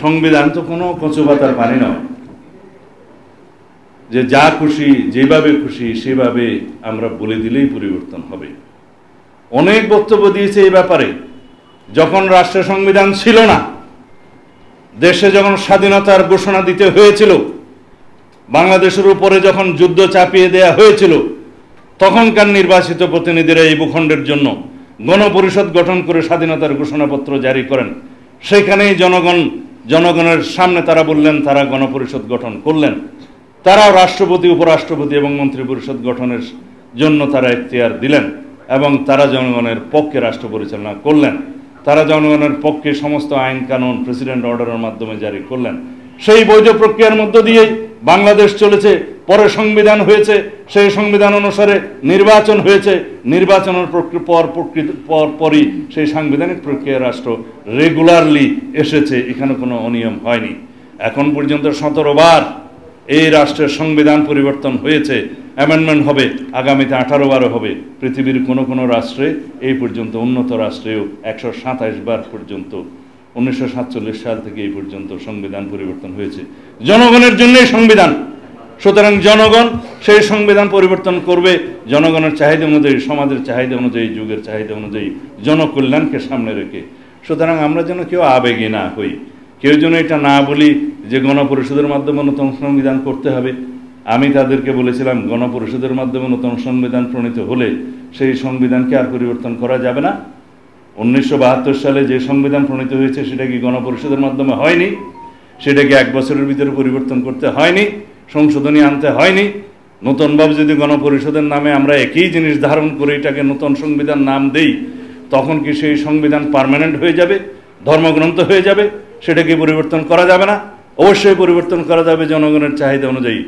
সংবিধান তো কোনো কচুপাতার পানি নয় যে যা খুশি যেভাবে খুশি সেভাবে আমরা বলে দিলেই পরিবর্তন হবে। অনেক বক্তব্য দিয়েছে এই ব্যাপারে। যখন রাষ্ট্র সংবিধান ছিল না, দেশে যখন স্বাধীনতার ঘোষণা দিতে হয়েছিল, বাংলাদেশের উপরে যখন যুদ্ধ চাপিয়ে দেয়া হয়েছিল, তখনকার নির্বাচিত প্রতিনিধিরা এই ভূখণ্ডের জন্য গণপরিষদ গঠন করে স্বাধীনতার ঘোষণাপত্র জারি করেন। সেখানেই জনগণের সামনে তারা বললেন, তারা গণপরিষদ গঠন করলেন। তারাও রাষ্ট্রপতি, উপরাষ্ট্রপতি এবং মন্ত্রী পরিষদ গঠনের জন্য তারা এখতিয়ার দিলেন এবং তারা জনগণের পক্ষে রাষ্ট্র পরিচালনা করলেন। তারা জনগণের পক্ষে সমস্ত আইন কানুন প্রেসিডেন্ট অর্ডারের মাধ্যমে জারি করলেন। সেই বৈধ প্রক্রিয়ার মধ্য দিয়েই বাংলাদেশ চলেছে। পরে সংবিধান হয়েছে, সেই সংবিধান অনুসারে নির্বাচন হয়েছে। নির্বাচনের পরই সেই সাংবিধানিক প্রক্রিয়া রাষ্ট্র রেগুলারলি এসেছে। এখানে কোনো অনিয়ম হয়নি। এখন পর্যন্ত 17 বার এই রাষ্ট্রের সংবিধান পরিবর্তন হয়েছে, অ্যামেন্ডমেন্ট হবে, আগামীতে 18 বারও হবে। পৃথিবীর কোনো রাষ্ট্রে এই পর্যন্ত, উন্নত রাষ্ট্রেও 127 বার পর্যন্ত 1947 সাল থেকে এই পর্যন্ত সংবিধান পরিবর্তন হয়েছে। জনগণের জন্যই সংবিধান। সুতরাং জনগণ সেই সংবিধান পরিবর্তন করবে জনগণের চাহিদা অনুযায়ী, সমাজের চাহিদা অনুযায়ী, যুগের চাহিদা অনুযায়ী, জনকল্যাণকে সামনে রেখে। সুতরাং আমরা যেন কেউ আবেগী না হই, কেউ যেন এটা না বলি যে গণপরিষদের মাধ্যমে নতুন সংবিধান করতে হবে। আমি তাদেরকে বলেছিলাম, গণপরিষদের মাধ্যমে নতুন সংবিধান প্রণীত হলে সেই সংবিধানকে আর পরিবর্তন করা যাবে না। 1972 সালে যে সংবিধান প্রণীত হয়েছে সেটা কি গণপরিষদের মাধ্যমে হয়নি? সেটাকে 1 বছরের ভিতরে পরিবর্তন করতে হয়নি? সংশোধনী আনতে হয়নি? নতুনভাবে যদি গণপরিষদের নামে আমরা একই জিনিস ধারণ করে এটাকে নতুন সংবিধান নাম দেই, তখন কি সেই সংবিধান পার্মানেন্ট হয়ে যাবে, ধর্মগ্রন্থ হয়ে যাবে? সেটাকে পরিবর্তন করা যাবে না? অবশ্যই পরিবর্তন করা যাবে জনগণের চাহিদা অনুযায়ী।